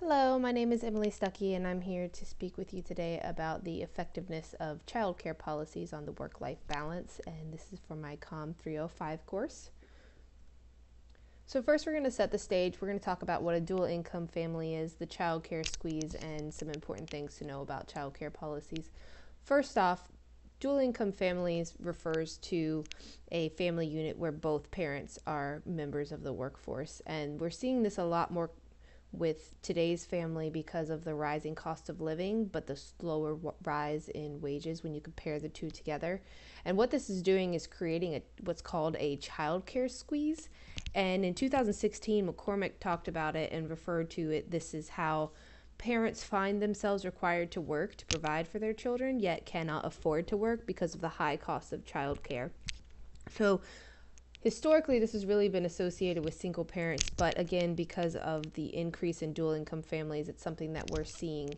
Hello, my name is Emily Stuckey, and I'm here to speak with you today about the effectiveness of childcare policies on the work-life balance, and this is for my COMM 305 course. So first we're going to set the stage. We're going to talk about what a dual income family is, the childcare squeeze, and some important things to know about childcare policies. First off, dual income families refers to a family unit where both parents are members of the workforce, and we're seeing this a lot more with today's family because of the rising cost of living, but the slower rise in wages when you compare the two together. And what this is doing is creating what's called a childcare squeeze. And in 2016, McCormick talked about it and referred to it. This is how parents find themselves required to work to provide for their children, yet cannot afford to work because of the high cost of childcare. So historically, this has really been associated with single parents, but again, because of the increase in dual income families, it's something that we're seeing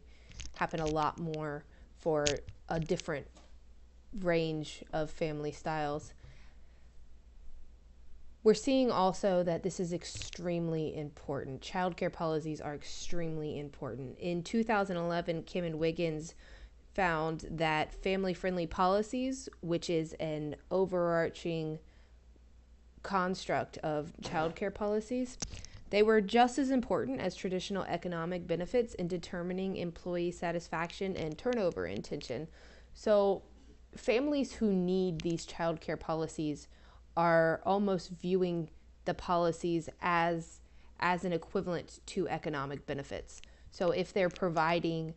happen a lot more for a different range of family styles. We're seeing also that this is extremely important. Childcare policies are extremely important. In 2011, Kim and Wiggins found that family-friendly policies, which is an overarching construct of childcare policies, they were just as important as traditional economic benefits in determining employee satisfaction and turnover intention. So families who need these childcare policies are almost viewing the policies as an equivalent to economic benefits. So if they're providing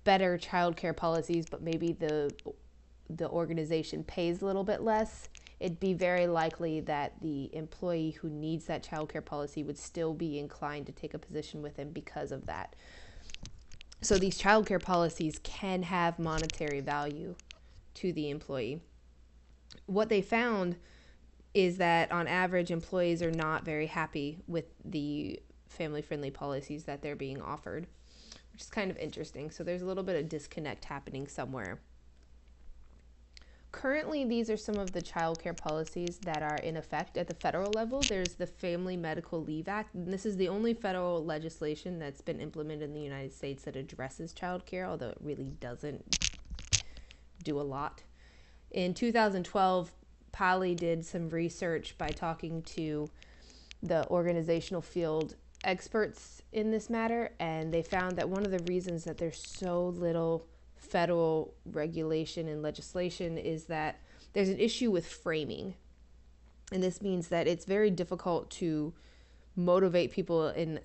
better childcare policies, but maybe the organization pays a little bit less, it'd be very likely that the employee who needs that childcare policy would still be inclined to take a position with them because of that. So these childcare policies can have monetary value to the employee. What they found is that on average, employees are not very happy with the family-friendly policies that they're being offered, which is kind of interesting. So there's a little bit of disconnect happening somewhere. Currently, these are some of the child care policies that are in effect at the federal level. There's the Family Medical Leave Act, and this is the only federal legislation that's been implemented in the United States that addresses child care, although it really doesn't do a lot. In 2012, Polly did some research by talking to the organizational field experts in this matter, and they found that one of the reasons that there's so little federal regulation and legislation is that there's an issue with framing. And this means that it's very difficult to motivate people in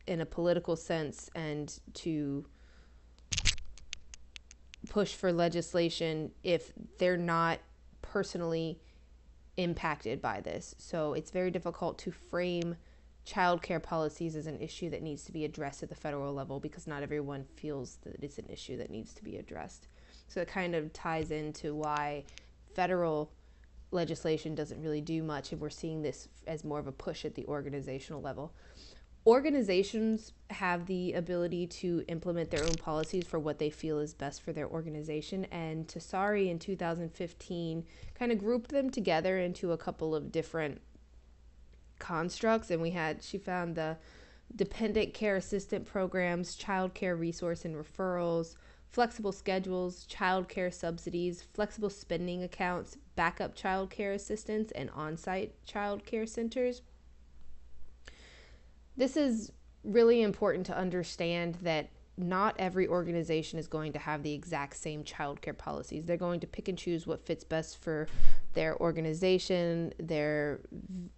a political sense and to push for legislation if they're not personally impacted by this. So it's very difficult to frame childcare policies as an issue that needs to be addressed at the federal level because not everyone feels that it's an issue that needs to be addressed. So it kind of ties into why federal legislation doesn't really do much, and we're seeing this as more of a push at the organizational level. Organizations have the ability to implement their own policies for what they feel is best for their organization, and Tassari in 2015 kind of grouped them together into a couple of different constructs, and she found the dependent care assistant programs, child care resource and referrals, flexible schedules, child care subsidies, flexible spending accounts, backup child care assistance, and on-site child care centers. This is really important to understand that not every organization is going to have the exact same childcare policies. They're going to pick and choose what fits best for their organization, their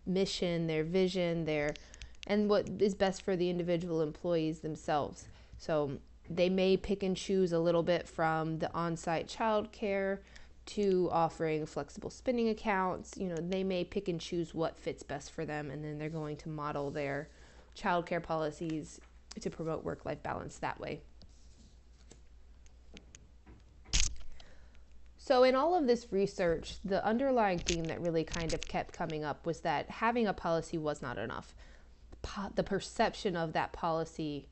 mission, their vision, and what is best for the individual employees themselves. So they may pick and choose a little bit from the on-site childcare to offering flexible spending accounts. They may pick and choose what fits best for them, and then they're going to model their childcare policies to promote work-life balance that way. So in all of this research, the underlying theme that really kind of kept coming up was that having a policy was not enough. The perception of that policy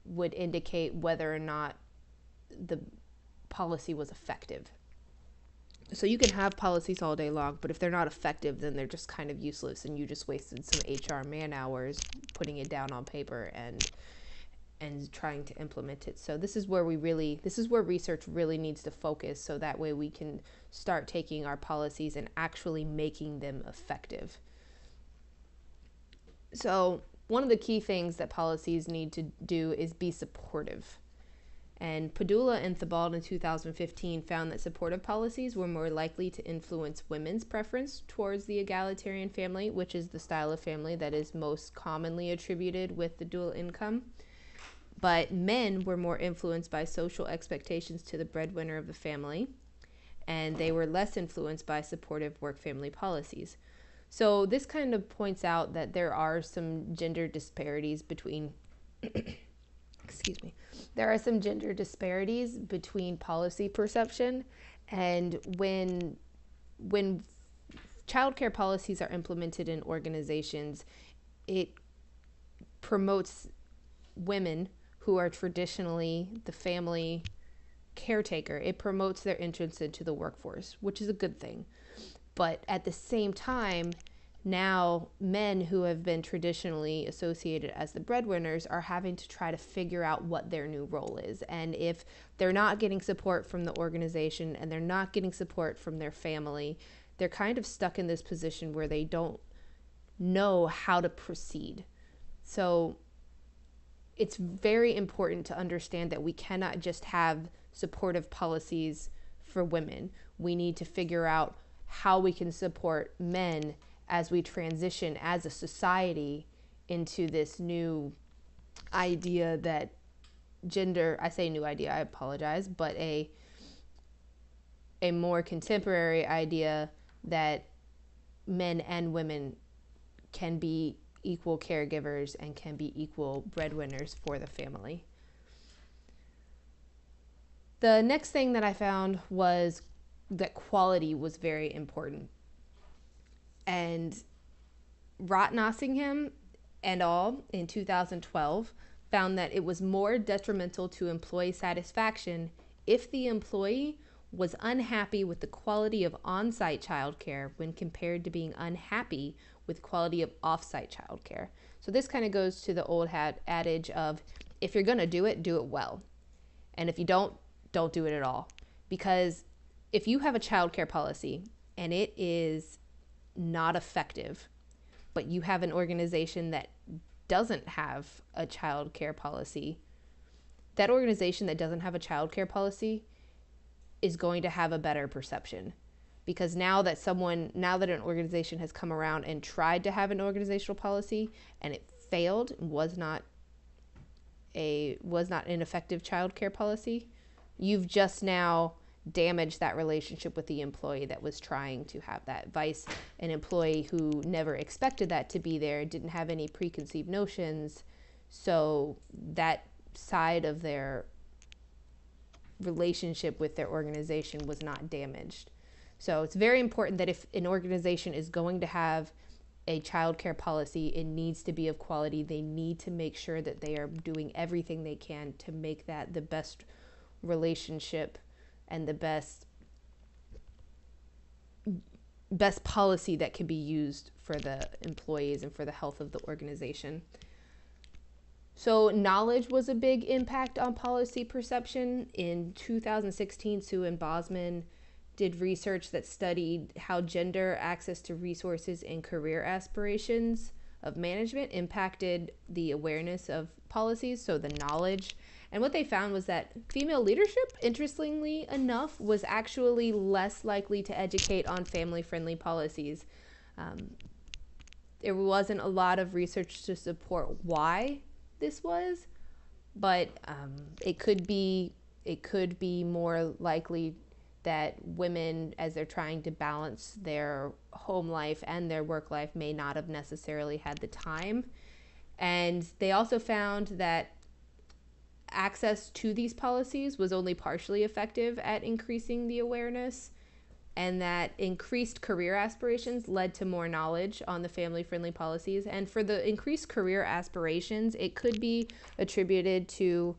would indicate whether or not the policy was effective. So you can have policies all day long, but if they're not effective, then they're just kind of useless, and you just wasted some HR man hours putting it down on paper and trying to implement it. So this is where research really needs to focus, so that way we can start taking our policies and actually making them effective. So one of the key things that policies need to do is be supportive. And Padula and Thibault in 2015 found that supportive policies were more likely to influence women's preference towards the egalitarian family, which is the style of family that is most commonly attributed with the dual income. But men were more influenced by social expectations to the breadwinner of the family, and they were less influenced by supportive work-family policies. So this kind of points out that there are some gender disparities between excuse me. There are some gender disparities between policy perception, and when childcare policies are implemented in organizations, it promotes women who are traditionally the family caretaker. It promotes their entrance into the workforce, which is a good thing. But at the same time, now men who have been traditionally associated as the breadwinners are having to try to figure out what their new role is. And if they're not getting support from the organization and they're not getting support from their family, they're kind of stuck in this position where they don't know how to proceed. So it's very important to understand that we cannot just have supportive policies for women. We need to figure out how we can support men as we transition as a society into this new idea that gender, I say new idea, I apologize, but a more contemporary idea that men and women can be equal caregivers and can be equal breadwinners for the family. The next thing that I found was that quality was very important. And Rotnossingham and al. In 2012 found that it was more detrimental to employee satisfaction if the employee was unhappy with the quality of on-site childcare when compared to being unhappy with quality of off-site childcare. So this kind of goes to the old adage of, if you're going to do it well. And if you don't do it at all. Because if you have a childcare policy and it is not effective, but you have an organization that doesn't have a child care policy, that organization that doesn't have a child care policy is going to have a better perception. Because now that an organization has come around and tried to have an organizational policy and it failed, was not an effective child care policy, you've just now damage that relationship with the employee that was trying to have that. Vice an employee who never expected that to be there, didn't have any preconceived notions, so that side of their relationship with their organization was not damaged. So it's very important that if an organization is going to have a child care policy, it needs to be of quality. They need to make sure that they are doing everything they can to make that the best relationship and the best policy that can be used for the employees and for the health of the organization. So knowledge was a big impact on policy perception. In 2016, Sue and Bosman did research that studied how gender, access to resources, and career aspirations of management impacted the awareness of policies, so the knowledge. And what they found was that female leadership, interestingly enough, was actually less likely to educate on family-friendly policies. There wasn't a lot of research to support why this was, but it could be more likely that women, as they're trying to balance their home life and their work life, may not have necessarily had the time. And they also found that access to these policies was only partially effective at increasing the awareness, and that increased career aspirations led to more knowledge on the family-friendly policies. And for the increased career aspirations, it could be attributed to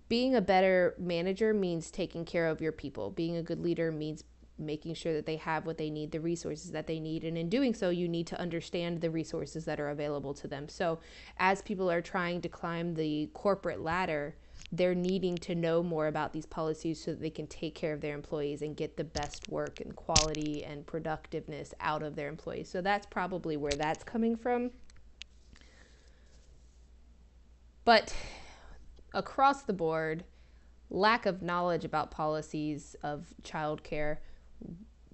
being a better manager means taking care of your people. Being a good leader means making sure that they have what they need, the resources that they need. And in doing so, you need to understand the resources that are available to them. So as people are trying to climb the corporate ladder, they're needing to know more about these policies so that they can take care of their employees and get the best work and quality and productiveness out of their employees. So that's probably where that's coming from. But across the board, lack of knowledge about policies of childcare,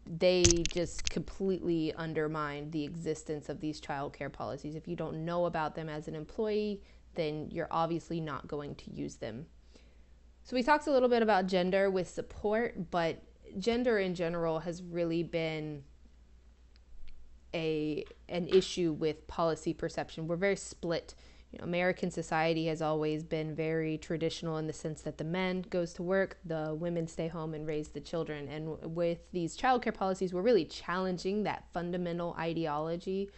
they just completely undermine the existence of these childcare policies. If you don't know about them as an employee, then you're obviously not going to use them. So we talked a little bit about gender with support, but gender in general has really been an issue with policy perception. We're very split. American society has always been very traditional in the sense that the men goes to work, the women stay home and raise the children. And with these childcare policies, we're really challenging that fundamental ideology,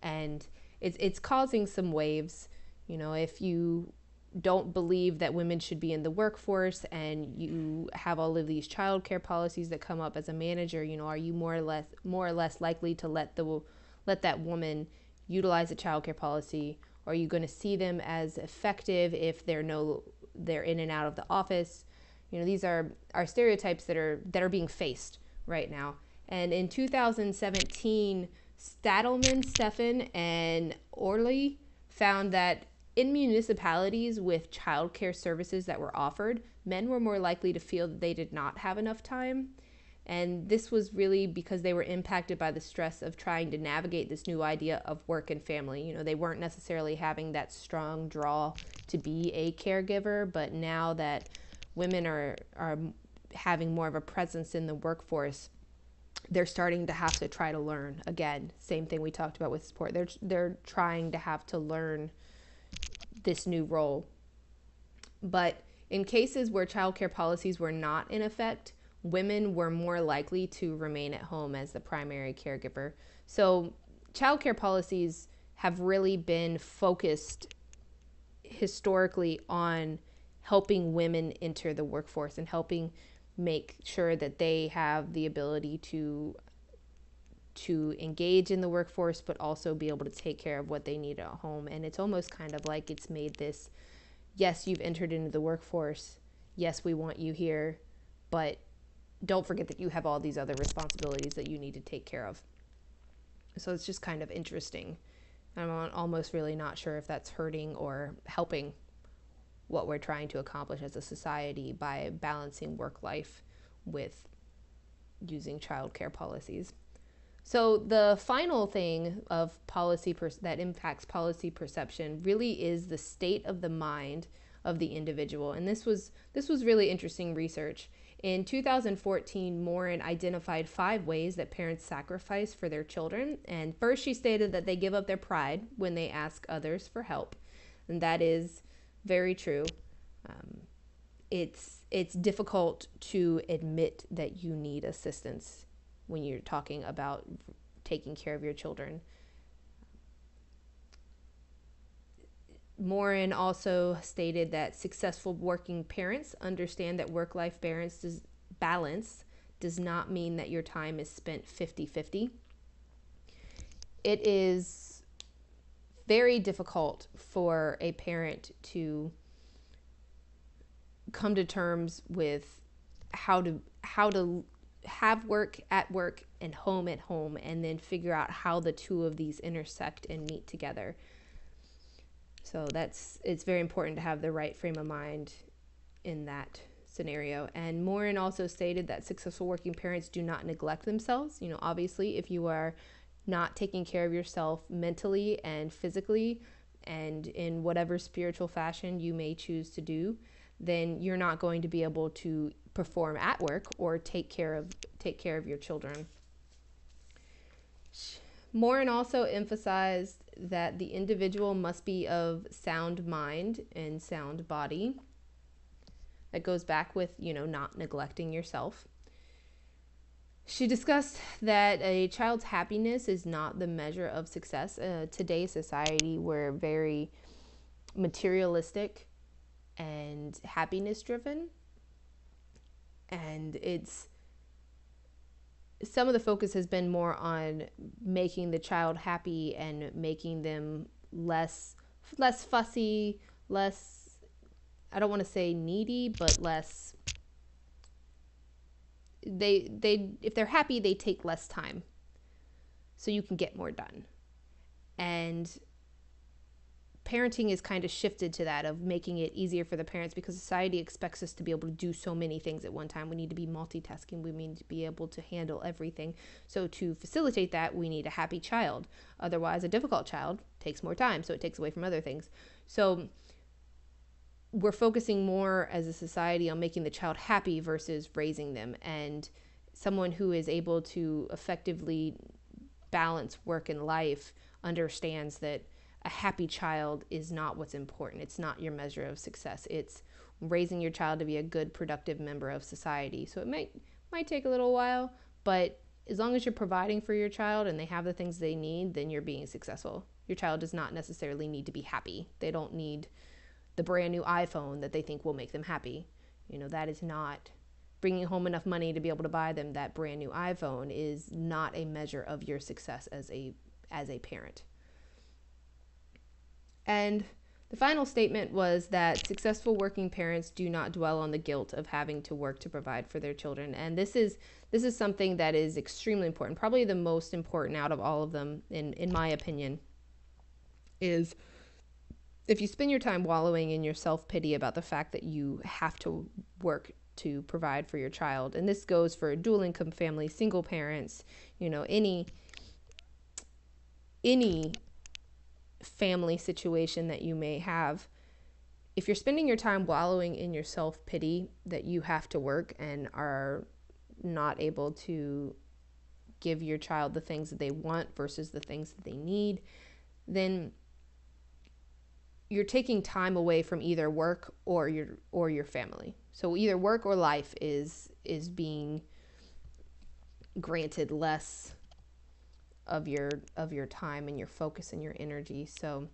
and it's causing some waves. If you don't believe that women should be in the workforce and you have all of these childcare policies that come up as a manager, are you more or less likely to let that woman utilize a childcare policy? Or are you going to see them as effective if they're in and out of the office? These are stereotypes that are being faced right now. And in 2017, Stadelman, Steffen, and Orley found that in municipalities with childcare services that were offered, men were more likely to feel that they did not have enough time. And this was really because they were impacted by the stress of trying to navigate this new idea of work and family. They weren't necessarily having that strong draw to be a caregiver, but now that women are having more of a presence in the workforce, they're starting to have to try to learn. Again, same thing we talked about with support. They're trying to have to learn this new role. But in cases where childcare policies were not in effect, women were more likely to remain at home as the primary caregiver. So childcare policies have really been focused historically on helping women enter the workforce and helping make sure that they have the ability to engage in the workforce, but also be able to take care of what they need at home. And it's almost kind of like it's made this, yes, you've entered into the workforce. Yes, we want you here, but don't forget that you have all these other responsibilities that you need to take care of. So it's just kind of interesting. I'm almost really not sure if that's hurting or helping what we're trying to accomplish as a society by balancing work life with using childcare policies. So the final thing of policy that impacts policy perception really is the state of the mind of the individual. And this was really interesting research. In 2014, Morin identified 5 ways that parents sacrifice for their children. And first, she stated that they give up their pride when they ask others for help. And that is very true. It's difficult to admit that you need assistance when you're talking about taking care of your children. Morin also stated that successful working parents understand that work-life balance does not mean that your time is spent 50-50. It is very difficult for a parent to come to terms with how to have work at work and home at home, and then figure out how the two of these intersect and meet together. So it's very important to have the right frame of mind in that scenario. And Morin also stated that successful working parents do not neglect themselves. Obviously, if you are not taking care of yourself mentally and physically and in whatever spiritual fashion you may choose to do, then you're not going to be able to perform at work or take care of your children. Morin also emphasized that the individual must be of sound mind and sound body. That goes back with, not neglecting yourself. She discussed that a child's happiness is not the measure of success. Today's society, we're very materialistic. and happiness driven. And some of the focus has been more on making the child happy and making them less fussy, less, I don't want to say needy, but less, they if they're happy, they take less time, so you can get more done. And parenting is kind of shifted to that, of making it easier for the parents, because society expects us to be able to do so many things at one time. We need to be multitasking. We need to be able to handle everything. So to facilitate that, we need a happy child. Otherwise, a difficult child takes more time, so it takes away from other things. So we're focusing more as a society on making the child happy versus raising them. And someone who is able to effectively balance work and life understands that a happy child is not what's important. It's not your measure of success. It's raising your child to be a good, productive member of society. So it might take a little while, but as long as you're providing for your child and they have the things they need, then you're being successful. Your child does not necessarily need to be happy. They don't need the brand new iPhone that they think will make them happy. That is not bringing home enough money to be able to buy them that brand new iPhone is not a measure of your success as a parent. And the final statement was that successful working parents do not dwell on the guilt of having to work to provide for their children. And this is something that is extremely important, probably the most important out of all of them, in my opinion, is if you spend your time wallowing in your self-pity about the fact that you have to work to provide for your child, and this goes for dual income families, single parents, any family situation that you may have, if you're spending your time wallowing in your self-pity that you have to work and are not able to give your child the things that they want versus the things that they need, then you're taking time away from either work or your family. So either work or life is being granted less of your time and your focus and your energy. So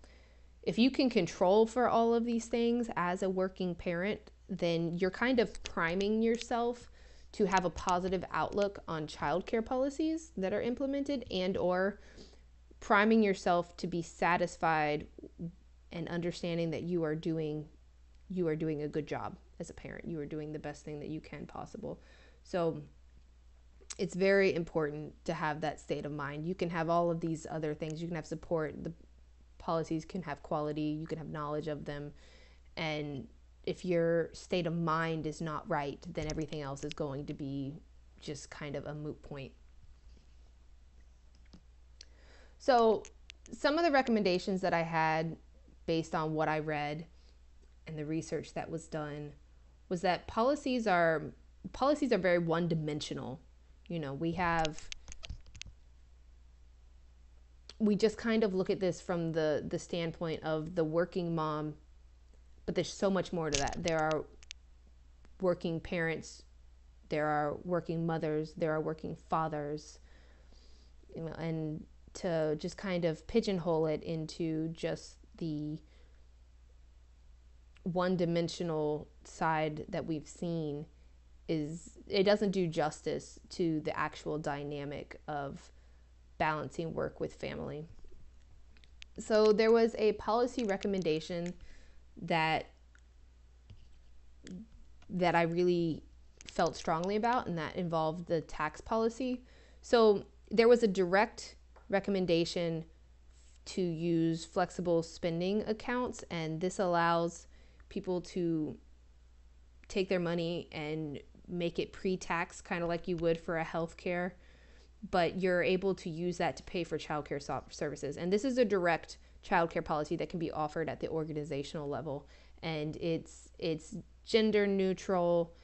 if you can control for all of these things as a working parent, then you're kind of priming yourself to have a positive outlook on childcare policies that are implemented, and or priming yourself to be satisfied and understanding that you are doing a good job as a parent. You are doing the best thing that you can possible. So it's very important to have that state of mind. You can have all of these other things. You can have support. The policies can have quality. You can have knowledge of them. And if your state of mind is not right, then everything else is going to be just kind of a moot point. So some of the recommendations that I had based on what I read and the research that was done was that policies are very one-dimensional. We just kind of look at this from the standpoint of the working mom, but there's so much more to that. There are working parents, there are working mothers, there are working fathers, and to just kind of pigeonhole it into just the one-dimensional side that we've seen it doesn't do justice to the actual dynamic of balancing work with family. So there was a policy recommendation that I really felt strongly about, and that involved the tax policy. So there was a direct recommendation to use flexible spending accounts, and this allows people to take their money and make it pre-tax, kind of like you would for a healthcare, but you're able to use that to pay for childcare services. And this is a direct childcare policy that can be offered at the organizational level, and it's gender neutral.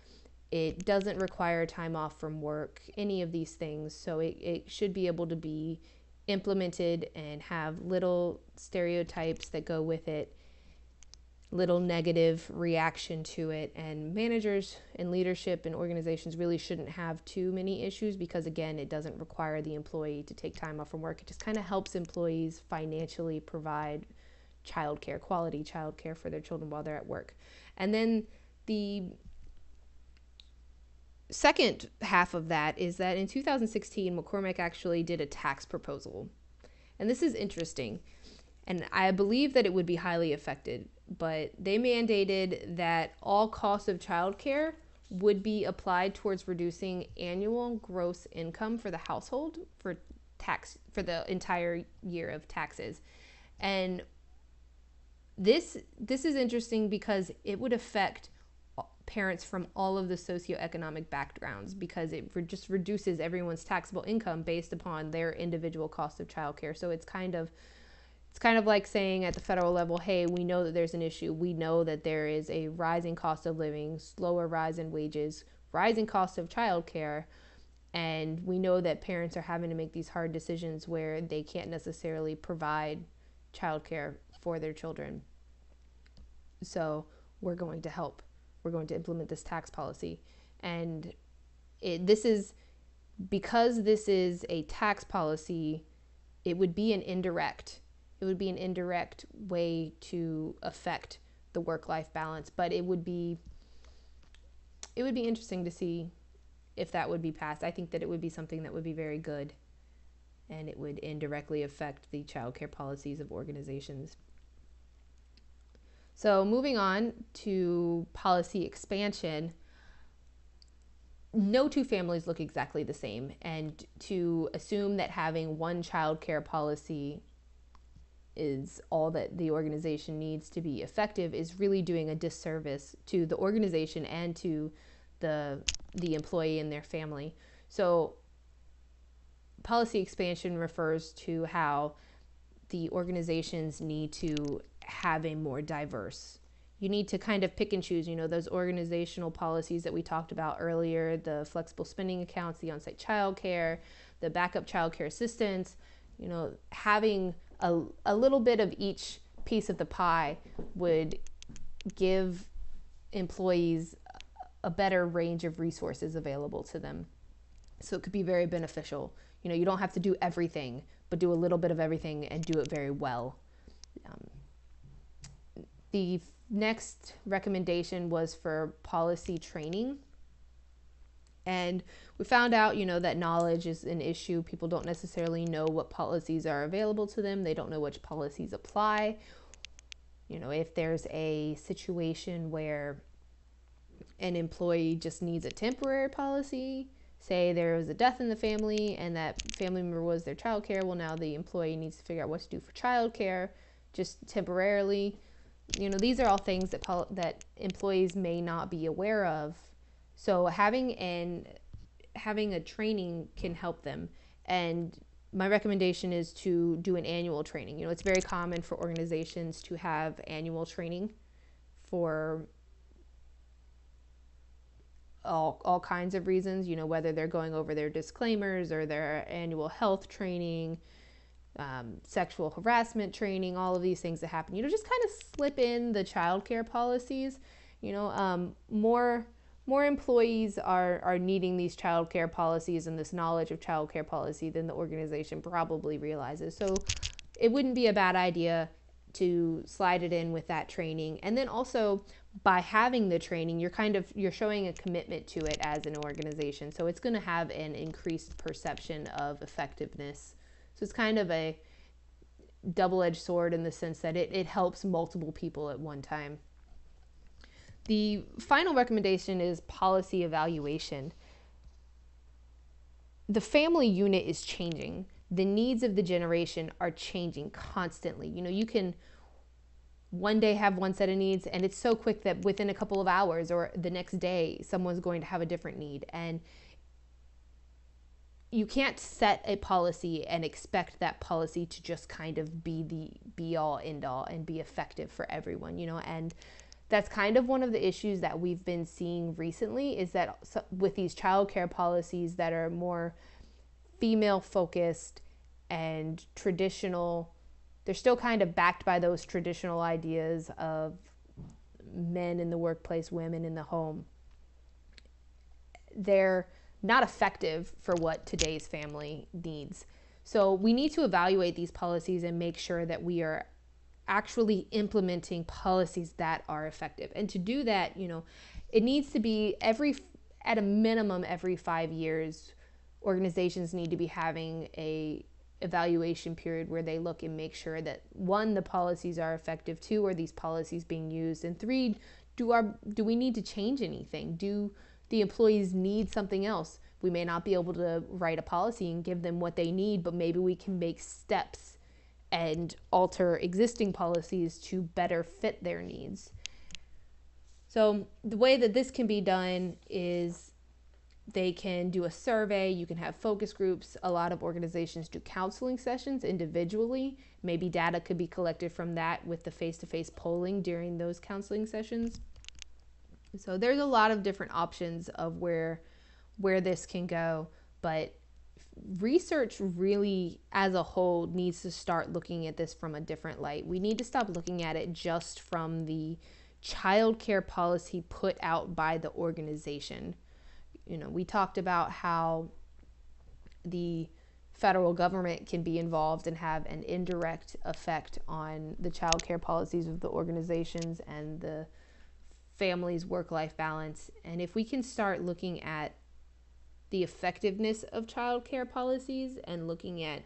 It doesn't require time off from work, any of these things. So it should be able to be implemented and have little stereotypes that go with it, little negative reaction to it. And managers and leadership and organizations really shouldn't have too many issues, because again, it doesn't require the employee to take time off from work. It just kind of helps employees financially provide childcare, quality childcare for their children while they're at work. And then the second half of that is that in 2016, McCormick actually did a tax proposal. And this is interesting. And I believe that it would be highly affected, but they mandated that all costs of childcare would be applied towards reducing annual gross income for the household for the entire year of taxes. And this is interesting because it would affect parents from all of the socioeconomic backgrounds, because it just reduces everyone's taxable income based upon their individual cost of childcare. So it's kind of like saying at the federal level, hey, we know that there's an issue. We know that there is a rising cost of living, slower rise in wages, rising cost of childcare, and we know that parents are having to make these hard decisions where they can't necessarily provide childcare for their children. So we're going to help. We're going to implement this tax policy. And because this is a tax policy, it would be an indirect way to affect the work-life balance. But it would be interesting to see if that would be passed. I think that it would be something that would be very good, and it would indirectly affect the childcare policies of organizations. So moving on to policy expansion, no two families look exactly the same, and to assume that having one child care policy is all that the organization needs to be effective is really doing a disservice to the organization and to the employee and their family. So policy expansion refers to how the organizations need to have a more diverse. You need to kind of pick and choose, those organizational policies that we talked about earlier, the flexible spending accounts, the on-site childcare, the backup childcare assistance, having a little bit of each piece of the pie would give employees a better range of resources available to them. So it could be very beneficial. You don't have to do everything, but do a little bit of everything and do it very well. The next recommendation was for policy training. And we found out, that knowledge is an issue. People don't necessarily know what policies are available to them. They don't know which policies apply. If there's a situation where an employee just needs a temporary policy, say there was a death in the family and that family member was their child care, well, now the employee needs to figure out what to do for child care just temporarily. These are all things that employees may not be aware of. So having a training can help them. And my recommendation is to do an annual training. It's very common for organizations to have annual training for all kinds of reasons, whether they're going over their disclaimers or their annual health training, sexual harassment training, all of these things that happen. Just kind of slip in the childcare policies. More employees are needing these childcare policies and this knowledge of childcare policy than the organization probably realizes. So it wouldn't be a bad idea to slide it in with that training. And then also by having the training, you're showing a commitment to it as an organization. So it's going to have an increased perception of effectiveness. So it's kind of a double-edged sword in the sense that it helps multiple people at one time. The final recommendation is policy evaluation. The family unit is changing. The needs of the generation are changing constantly. You can one day have one set of needs, and it's so quick that within a couple of hours or the next day, someone's going to have a different need. And you can't set a policy and expect that policy to just kind of be the be-all, end-all and be effective for everyone, and that's kind of one of the issues that we've been seeing recently, is that with these childcare policies that are more female focused and traditional, they're still kind of backed by those traditional ideas of men in the workplace, women in the home. They're not effective for what today's family needs. So we need to evaluate these policies and make sure that we are actually implementing policies that are effective. And to do that, it needs to be at a minimum every 5 years, organizations need to be having a evaluation period where they look and make sure that, one, the policies are effective, two, are these policies being used, and three, do we need to change anything? Do the employees need something else? We may not be able to write a policy and give them what they need, but maybe we can make steps and alter existing policies to better fit their needs. So the way that this can be done is they can do a survey, you can have focus groups. A lot of organizations do counseling sessions individually. Maybe data could be collected from that with the face-to-face polling during those counseling sessions. So there's a lot of different options of where this can go, but research really as a whole needs to start looking at this from a different light. We need to stop looking at it just from the childcare policy put out by the organization. We talked about how the federal government can be involved and have an indirect effect on the childcare policies of the organizations and the family's work-life balance. And if we can start looking at the effectiveness of childcare policies and looking at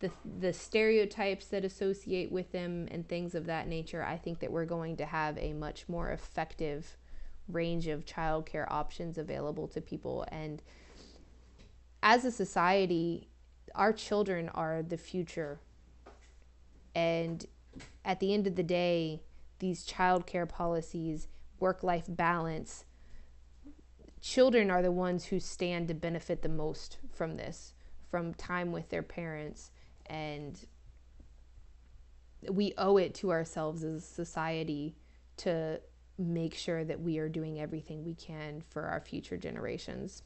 the stereotypes that associate with them and things of that nature, I think that we're going to have a much more effective range of childcare options available to people. And as a society, our children are the future. And at the end of the day, these childcare policies, work-life balance, children are the ones who stand to benefit the most from this, from time with their parents. And we owe it to ourselves as a society to make sure that we are doing everything we can for our future generations.